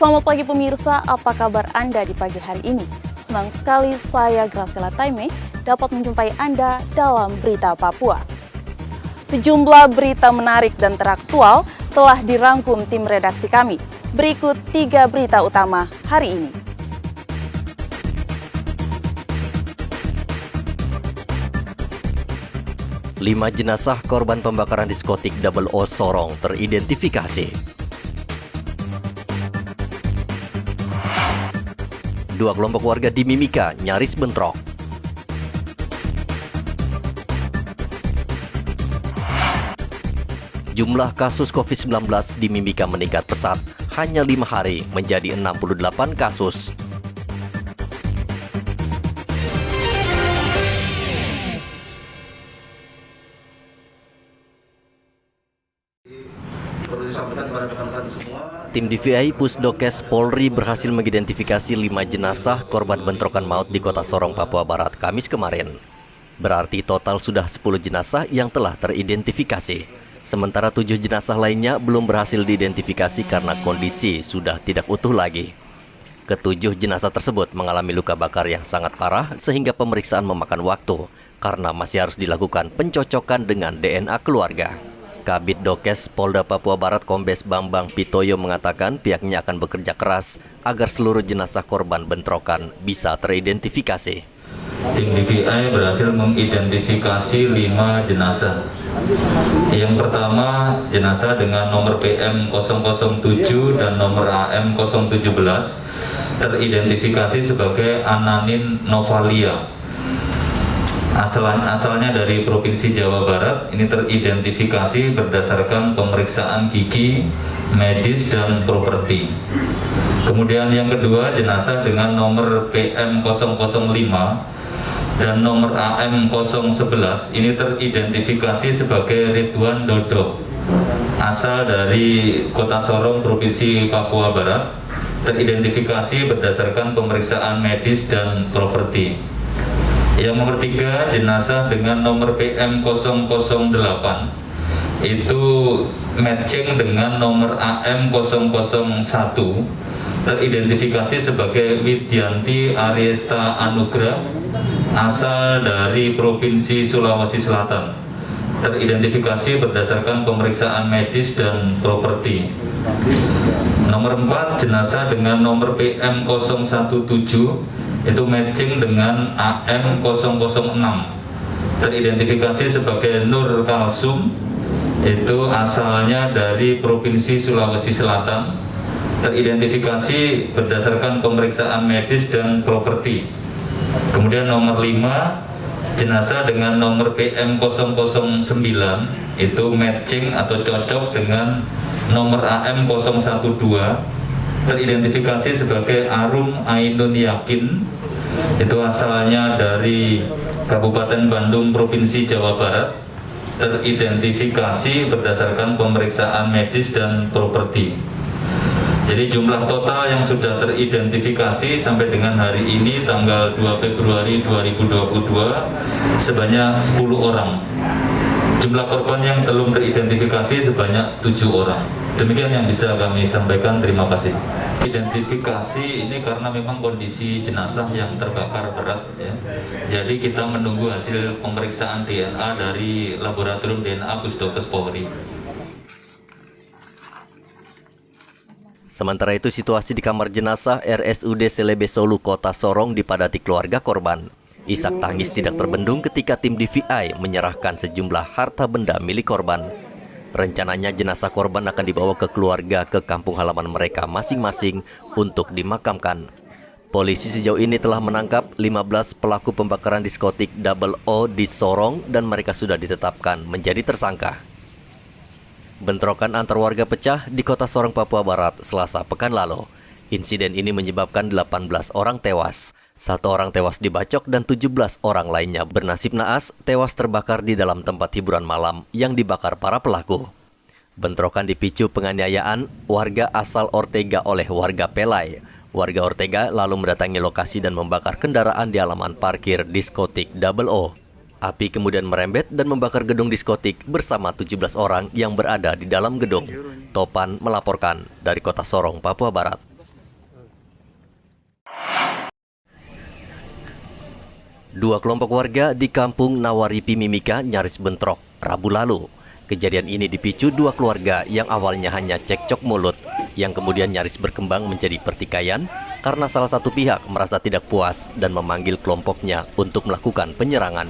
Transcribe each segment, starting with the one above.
Selamat pagi pemirsa, apa kabar Anda di pagi hari ini? Senang sekali saya Graciela Taime dapat menjumpai Anda dalam Berita Papua. Sejumlah berita menarik dan teraktual telah dirangkum tim redaksi kami. Berikut 3 berita utama hari ini. Lima jenazah korban pembakaran diskotik Double O Sorong teridentifikasi. 2 kelompok warga di Mimika nyaris bentrok. Jumlah kasus COVID-19 di Mimika meningkat pesat, hanya 5 hari menjadi 68 kasus. Tim DVI Pusdokes Polri berhasil mengidentifikasi 5 jenazah korban bentrokan maut di Kota Sorong, Papua Barat, Kamis kemarin. Berarti total sudah 10 jenazah yang telah teridentifikasi. Sementara 7 jenazah lainnya belum berhasil diidentifikasi karena kondisi sudah tidak utuh lagi. Ketujuh jenazah tersebut mengalami luka bakar yang sangat parah sehingga pemeriksaan memakan waktu karena masih harus dilakukan pencocokan dengan DNA keluarga. Kabid Dokes Polda Papua Barat Kombes Bambang Pitoyo mengatakan pihaknya akan bekerja keras agar seluruh jenazah korban bentrokan bisa teridentifikasi. Tim DVI berhasil mengidentifikasi 5 jenazah. Yang pertama, jenazah dengan nomor PM007 dan nomor AM017 teridentifikasi sebagai Ananin Novalia. Asalnya dari Provinsi Jawa Barat, ini teridentifikasi berdasarkan pemeriksaan gigi, medis, dan properti. Kemudian yang kedua, jenazah dengan nomor PM005 dan nomor AM011 ini teridentifikasi sebagai Ridwan Dodo, asal dari Kota Sorong, Provinsi Papua Barat, teridentifikasi berdasarkan pemeriksaan medis dan properti. Yang nomor 3, jenazah dengan nomor PM008 itu matching dengan nomor AM001, teridentifikasi sebagai Widyanti Ariesta Anugrah, asal dari Provinsi Sulawesi Selatan, teridentifikasi berdasarkan pemeriksaan medis dan properti. Nomor 4, jenazah dengan nomor PM017 itu matching dengan AM006, teridentifikasi sebagai Nur Kalsum, itu asalnya dari Provinsi Sulawesi Selatan, teridentifikasi berdasarkan pemeriksaan medis dan properti. Kemudian nomor 5, jenazah dengan nomor PM009 itu matching atau cocok dengan nomor AM012, teridentifikasi sebagai Arum Ainun Yakin, itu asalnya dari Kabupaten Bandung, Provinsi Jawa Barat, teridentifikasi berdasarkan pemeriksaan medis dan properti. Jadi jumlah total yang sudah teridentifikasi sampai dengan hari ini tanggal 2 Februari 2022 sebanyak 10 orang. Jumlah korban yang belum teridentifikasi sebanyak 7 orang. Demikian yang bisa kami sampaikan, terima kasih. Identifikasi ini karena memang kondisi jenazah yang terbakar berat ya. Jadi kita menunggu hasil pemeriksaan DNA dari Laboratorium DNA Pusdokes Polri. Sementara itu situasi di kamar jenazah RSUD Selebe Solu Kota Sorong dipadati keluarga korban. Isak tangis tidak terbendung ketika tim DVI menyerahkan sejumlah harta benda milik korban. Rencananya jenazah korban akan dibawa ke keluarga ke kampung halaman mereka masing-masing untuk dimakamkan. Polisi sejauh ini telah menangkap 15 pelaku pembakaran diskotik Double O di Sorong dan mereka sudah ditetapkan menjadi tersangka. Bentrokan antar warga pecah di Kota Sorong, Papua Barat, Selasa pekan lalu. Insiden ini menyebabkan 18 orang tewas. 1 orang tewas dibacok dan 17 orang lainnya bernasib naas tewas terbakar di dalam tempat hiburan malam yang dibakar para pelaku. Bentrokan dipicu penganiayaan warga asal Ortega oleh warga Pelai. Warga Ortega lalu mendatangi lokasi dan membakar kendaraan di halaman parkir diskotik Double O. Api kemudian merembet dan membakar gedung diskotik bersama 17 orang yang berada di dalam gedung. Topan melaporkan dari Kota Sorong, Papua Barat. Dua kelompok warga di kampung Nawaripi Mimika nyaris bentrok Rabu lalu. Kejadian ini dipicu dua keluarga yang awalnya hanya cekcok mulut, yang kemudian nyaris berkembang menjadi pertikaian karena salah satu pihak merasa tidak puas dan memanggil kelompoknya untuk melakukan penyerangan.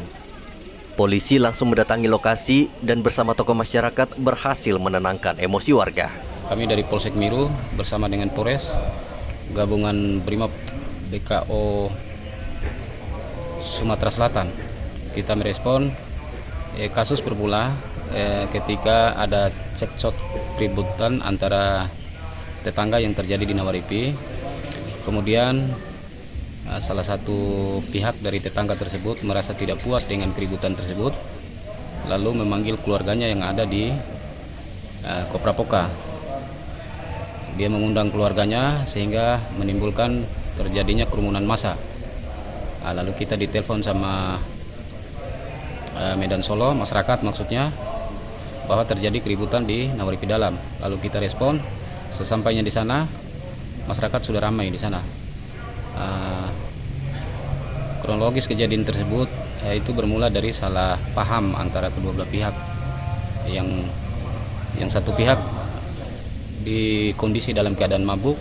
Polisi langsung mendatangi lokasi dan bersama tokoh masyarakat berhasil menenangkan emosi warga. Kami dari Polsek Miru bersama dengan Polres, gabungan Brimob BKO Sumatera Selatan, kita merespon kasus bermula ketika ada cekcok keributan antara tetangga yang terjadi di Nawaripi. Kemudian salah satu pihak dari tetangga tersebut merasa tidak puas dengan keributan tersebut, lalu memanggil keluarganya yang ada di Koprapoka. Dia mengundang keluarganya sehingga menimbulkan terjadinya kerumunan massa. Lalu kita ditelepon sama Medan Solo, masyarakat maksudnya, bahwa terjadi keributan di Nawaripi Dalam. Lalu kita respon, sesampainya di sana, masyarakat sudah ramai di sana. Kronologis kejadian tersebut itu bermula dari salah paham antara kedua belah pihak. Yang satu pihak di kondisi dalam keadaan mabuk,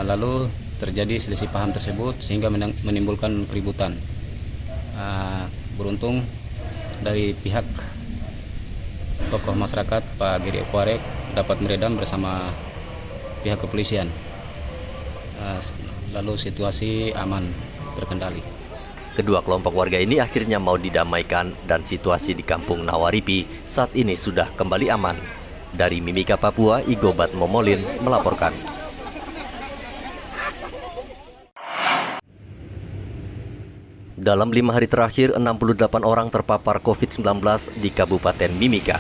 lalu terjadi selisih paham tersebut sehingga menimbulkan keributan. Beruntung dari pihak tokoh masyarakat Pak Giri Ekwarek dapat meredam bersama pihak kepolisian. Lalu situasi aman, terkendali. Kedua kelompok warga ini akhirnya mau didamaikan dan situasi di kampung Nawaripi saat ini sudah kembali aman. Dari Mimika, Papua, Igobat Momolin melaporkan. Dalam 5 hari terakhir, 68 orang terpapar COVID-19 di Kabupaten Mimika.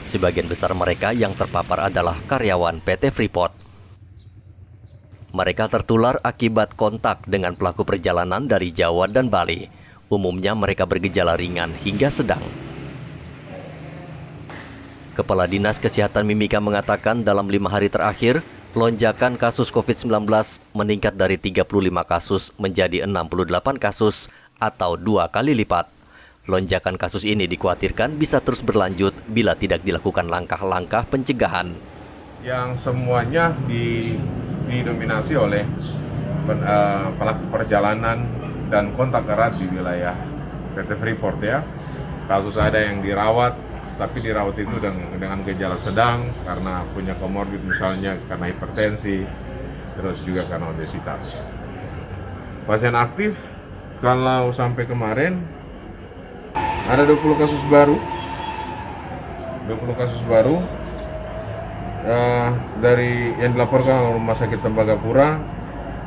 Sebagian besar mereka yang terpapar adalah karyawan PT Freeport. Mereka tertular akibat kontak dengan pelaku perjalanan dari Jawa dan Bali. Umumnya mereka bergejala ringan hingga sedang. Kepala Dinas Kesehatan Mimika mengatakan dalam 5 hari terakhir, lonjakan kasus COVID-19 meningkat dari 35 kasus menjadi 68 kasus atau 2 kali lipat. Lonjakan kasus ini dikhawatirkan bisa terus berlanjut bila tidak dilakukan langkah-langkah pencegahan. Yang semuanya didominasi oleh pelaku perjalanan dan kontak erat di wilayah PT Freeport ya. Kasus ada yang dirawat, tapi dirawat itu dengan gejala sedang karena punya komorbid, misalnya karena hipertensi, terus juga karena obesitas. Pasien aktif, kalau sampai kemarin ada 20 kasus baru. 20 kasus baru dari yang dilaporkan oleh Rumah Sakit Tembagapura.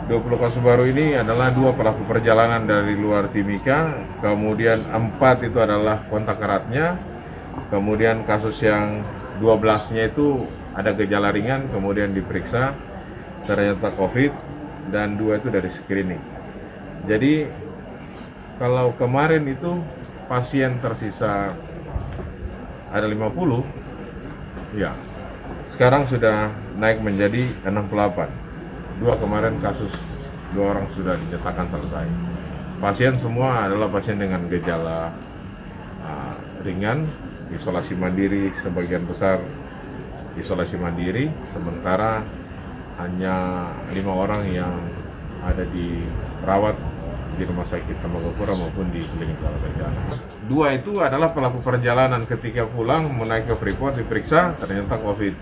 20 kasus baru ini adalah 2 pelaku perjalanan dari luar Timika, kemudian 4 itu adalah kontak eratnya, kemudian kasus yang 12-nya itu ada gejala ringan, kemudian diperiksa ternyata COVID, dan 2 itu dari screening. Jadi kalau kemarin itu pasien tersisa ada 50, ya sekarang sudah naik menjadi 68. 2 kemarin kasus 2 orang sudah dinyatakan selesai. Pasien semua adalah pasien dengan gejala ringan, isolasi mandiri, sebagian besar isolasi mandiri, sementara hanya 5 orang yang ada dirawat di Rumah Sakit Tembagapura maupun di Klinik Bencana. 2 itu adalah pelaku perjalanan, ketika pulang menaik ke Freeport diperiksa ternyata COVID.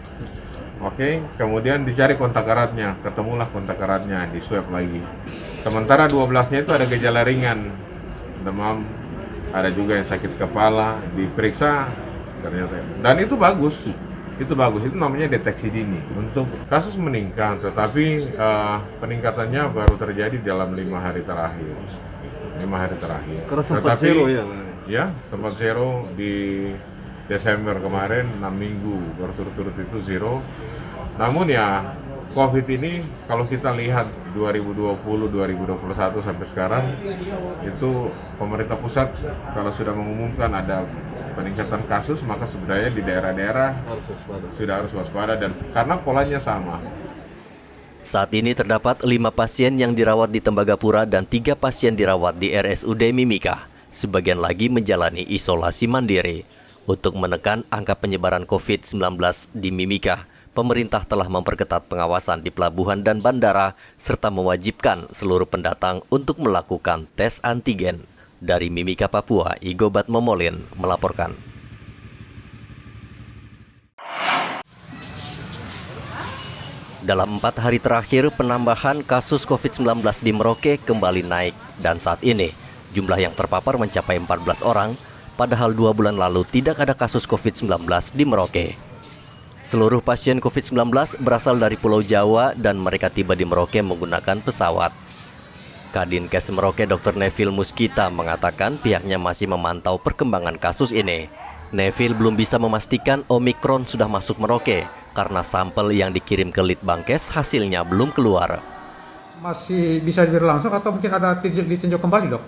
Oke, kemudian dicari kontak eratnya, ketemulah kontak eratnya, di swab lagi. Sementara 12-nya itu ada gejala ringan, demam, ada juga yang sakit kepala, diperiksa ternyata. Dan itu bagus. Itu namanya deteksi dini. Untuk kasus meningkat, tetapi peningkatannya baru terjadi dalam 5 hari terakhir. 5 hari terakhir. Karena sempat zero ya? Ya, sempat zero di Desember kemarin, 6 minggu berturut-turut itu zero. Namun ya, COVID ini kalau kita lihat 2020, 2021 sampai sekarang, itu pemerintah pusat kalau sudah mengumumkan ada peningkatan kasus, maka sebenarnya di daerah-daerah sudah harus waspada, dan karena polanya sama. Saat ini terdapat 5 pasien yang dirawat di Tembagapura dan 3 pasien dirawat di RSUD Mimika. Sebagian lagi menjalani isolasi mandiri. Untuk menekan angka penyebaran COVID-19 di Mimika, pemerintah telah memperketat pengawasan di pelabuhan dan bandara, serta mewajibkan seluruh pendatang untuk melakukan tes antigen. Dari Mimika, Papua, Igobat Momolin melaporkan. Dalam 4 hari terakhir, penambahan kasus COVID-19 di Merauke kembali naik. Dan saat ini, jumlah yang terpapar mencapai 14 orang, padahal 2 bulan lalu tidak ada kasus COVID-19 di Merauke. Seluruh pasien COVID-19 berasal dari Pulau Jawa dan mereka tiba di Merauke menggunakan pesawat. Kadinkes Merauke Dr. Neville Muskita mengatakan pihaknya masih memantau perkembangan kasus ini. Neville belum bisa memastikan Omikron sudah masuk Merauke, karena sampel yang dikirim ke Litbangkes hasilnya belum keluar. Masih bisa berlangsung atau mungkin ada ditinjau kembali, Dok?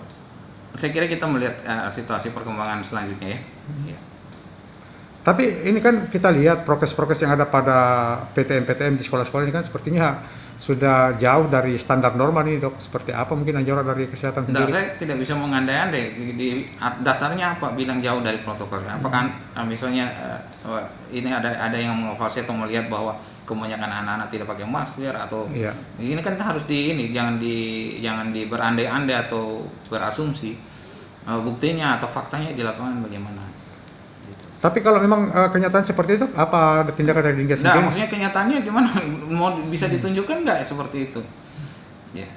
Saya kira kita melihat situasi perkembangan selanjutnya ya. Ya. Tapi ini kan kita lihat prokes-prokes yang ada pada PTM-PTM di sekolah-sekolah ini kan sepertinya sudah jauh dari standar normal ini, Dok. Seperti apa mungkin anjuran dari kesehatan Nah, sendiri? saya tidak bisa mengandai-andai di dasarnya apa bilang jauh dari protokol. Apakah misalnya ini ada yang mengevaluasi atau melihat bahwa kebanyakan anak-anak tidak pakai masker atau ini kan harus jangan berandai-andai atau berasumsi. Buktinya atau faktanya di lapangan bagaimana? Tapi kalau memang kenyataan seperti itu, apa ada tindakan dari Dinkes sendiri? Nah, maksudnya kenyataannya gimana? Mau bisa ditunjukkan nggak seperti itu? Ya.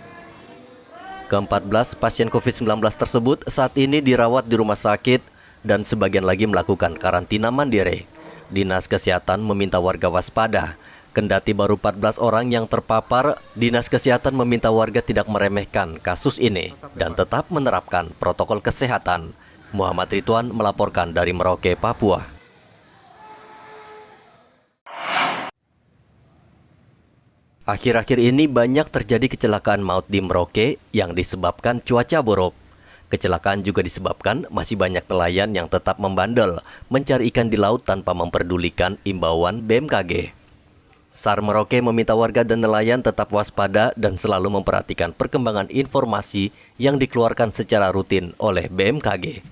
Ke-14 pasien COVID-19 tersebut saat ini dirawat di rumah sakit dan sebagian lagi melakukan karantina mandiri. Dinas Kesehatan meminta warga waspada. Kendati baru 14 orang yang terpapar, Dinas Kesehatan meminta warga tidak meremehkan kasus ini dan tetap menerapkan protokol kesehatan. Muhammad Ridwan melaporkan dari Merauke, Papua. Akhir-akhir ini banyak terjadi kecelakaan maut di Merauke yang disebabkan cuaca buruk. Kecelakaan juga disebabkan masih banyak nelayan yang tetap membandel mencari ikan di laut tanpa memperdulikan imbauan BMKG. SAR Merauke meminta warga dan nelayan tetap waspada dan selalu memperhatikan perkembangan informasi yang dikeluarkan secara rutin oleh BMKG.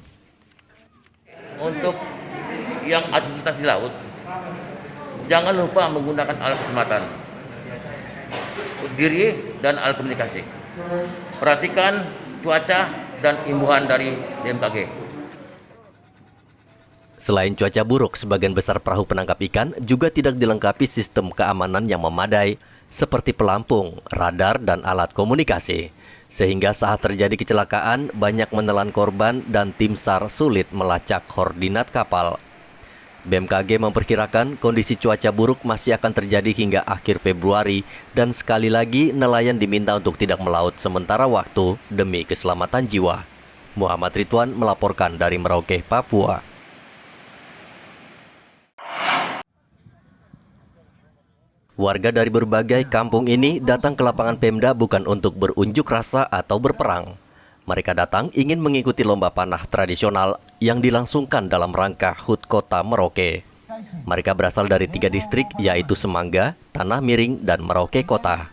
Untuk yang aktivitas di laut, jangan lupa menggunakan alat keselamatan diri dan alat komunikasi. Perhatikan cuaca dan imbauan dari BMKG. Selain cuaca buruk, sebagian besar perahu penangkap ikan juga tidak dilengkapi sistem keamanan yang memadai, seperti pelampung, radar, dan alat komunikasi. Sehingga saat terjadi kecelakaan, banyak menelan korban dan tim SAR sulit melacak koordinat kapal. BMKG memperkirakan kondisi cuaca buruk masih akan terjadi hingga akhir Februari dan sekali lagi nelayan diminta untuk tidak melaut sementara waktu demi keselamatan jiwa. Muhammad Ridwan melaporkan dari Merauke, Papua. Warga dari berbagai kampung ini datang ke lapangan Pemda bukan untuk berunjuk rasa atau berperang. Mereka datang ingin mengikuti lomba panah tradisional yang dilangsungkan dalam rangka HUT Kota Merauke. Mereka berasal dari 3 distrik yaitu Semangga, Tanah Miring, dan Merauke Kota.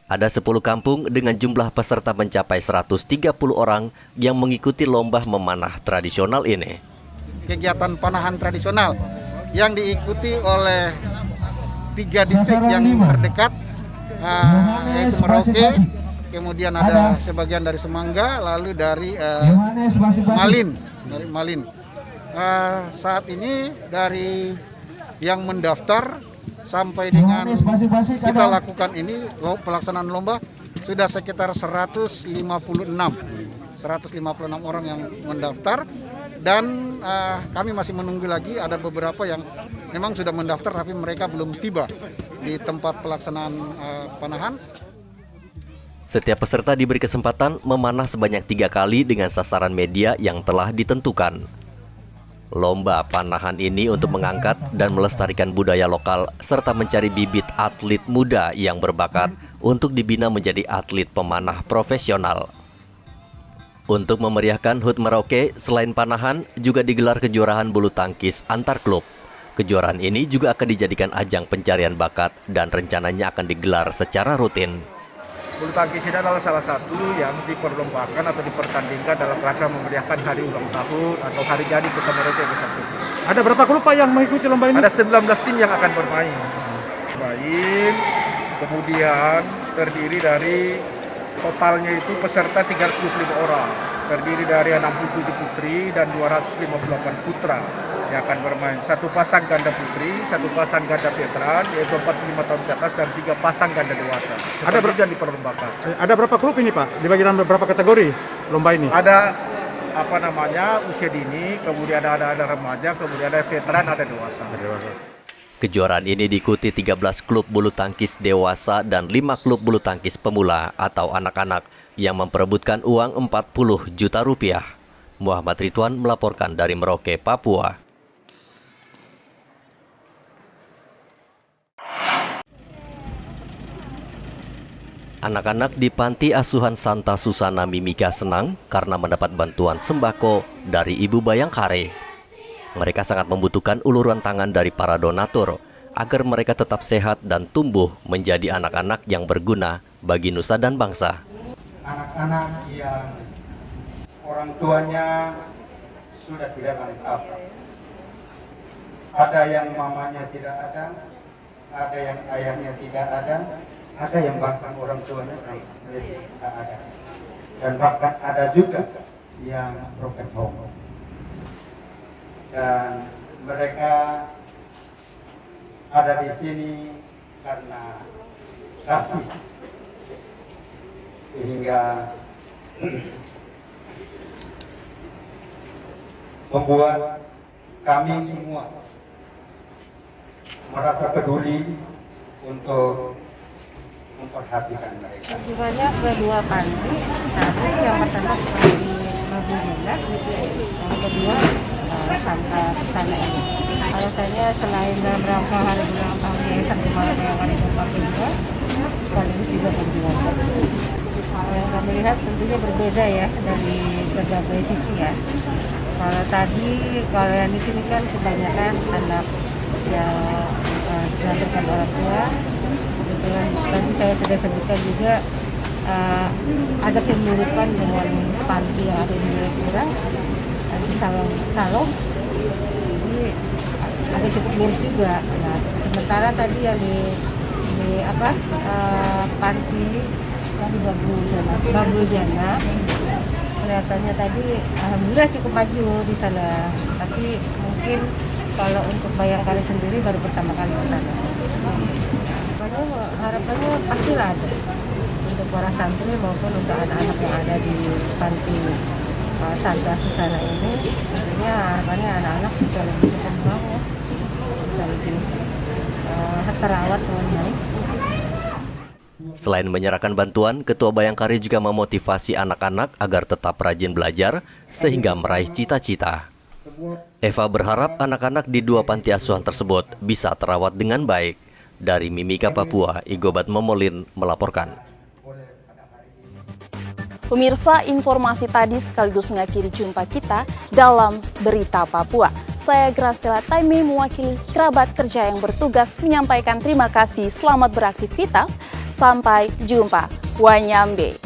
Ada 10 kampung dengan jumlah peserta mencapai 130 orang yang mengikuti lomba memanah tradisional ini. Kegiatan panahan tradisional yang diikuti oleh 3 distrik yang terdekat, yaitu Merauke, kemudian ada sebagian dari Semangga, lalu dari Malin. Saat ini dari yang mendaftar sampai dengan kita lakukan ini pelaksanaan lomba sudah sekitar 156 orang yang mendaftar. Dan kami masih menunggu lagi, ada beberapa yang memang sudah mendaftar tapi mereka belum tiba di tempat pelaksanaan panahan. Setiap peserta diberi kesempatan memanah sebanyak 3 kali dengan sasaran media yang telah ditentukan. Lomba panahan ini untuk mengangkat dan melestarikan budaya lokal serta mencari bibit atlet muda yang berbakat untuk dibina menjadi atlet pemanah profesional. Untuk memeriahkan HUT Merauke, selain panahan, juga digelar kejuaraan bulu tangkis antar klub. Kejuaraan ini juga akan dijadikan ajang pencarian bakat dan rencananya akan digelar secara rutin. Bulu tangkis ini adalah salah satu yang diperlombakan atau dipertandingkan dalam rangka memeriahkan hari ulang tahun atau hari jadi Kota Merauke yang ke-1. Ada berapa klub Pak yang mengikuti lomba ini? Ada 19 tim yang akan bermain. Kemudian terdiri dari totalnya itu peserta 325 orang. Terdiri dari 67 putri dan 258 putra yang akan bermain. Satu pasang ganda putri, satu pasang ganda veteran, yaitu 45 tahun ke atas, dan 3 pasang ganda dewasa. Ada yang diperlombakan. Ada berapa klub ini Pak? Dibagi dalam beberapa kategori lomba ini? Ada usia dini, kemudian ada remaja, kemudian ada veteran, ada dewasa. Kejuaraan ini diikuti 13 klub bulu tangkis dewasa dan 5 klub bulu tangkis pemula atau anak-anak yang memperebutkan uang 40 juta rupiah. Muhammad Ridwan melaporkan dari Merauke, Papua. Anak-anak di Panti Asuhan Santa Susana Mimika senang karena mendapat bantuan sembako dari Ibu Bayangkare. Mereka sangat membutuhkan uluran tangan dari para donatur agar mereka tetap sehat dan tumbuh menjadi anak-anak yang berguna bagi nusa dan bangsa. Anak-anak yang orang tuanya sudah tidak lengkap. Ada yang mamanya tidak ada yang ayahnya tidak ada yang bahkan orang tuanya sama sekali tidak ada. Dan bahkan ada juga yang broken home. Dan mereka ada di sini karena kasih, sehingga membuat kami semua merasa peduli untuk memperhatikan mereka. Tujuannya kedua panti, satu yang pertama di Mabujana, yang kedua Santa Susana ini. Alasannya selain dalam rangka hari ulang tahun Yayasan Bayangkare dan Papua, sekaligus juga perjuangan. Yang kami lihat tentunya berbeda ya dari berbagai sisi ya. Kalau yang di sini kan kebanyakan anak yang diantarkan orang tua. Kebetulan tadi saya sudah sebutkan juga ada kemiripan dengan panti yang ada di Jayapura, di Salong. Jadi ada cukup miris juga. Nah, sementara tadi yang di panti Babujana kelihatannya tadi alhamdulillah cukup maju di sana. Tapi mungkin kalau untuk Bayangkare sendiri baru pertama kali ke sana. Harapannya pastilah ada untuk para santri maupun untuk anak-anak yang ada di panti Santa Susana ini. Tentunya harapannya anak-anak bisa lebih berkembang ya, bisa lebih terawat dengan baik. Selain menyerahkan bantuan, Ketua Bayangkare juga memotivasi anak-anak agar tetap rajin belajar sehingga meraih cita-cita. Eva berharap anak-anak di 2 panti asuhan tersebut bisa terawat dengan baik. Dari Mimika, Papua, Igobat Momolin melaporkan. Pemirsa, informasi tadi sekaligus mengakhiri jumpa kita dalam Berita Papua. Saya Graciela Taime mewakili kerabat kerja yang bertugas menyampaikan terima kasih, selamat beraktivitas, sampai jumpa. Wanyambe.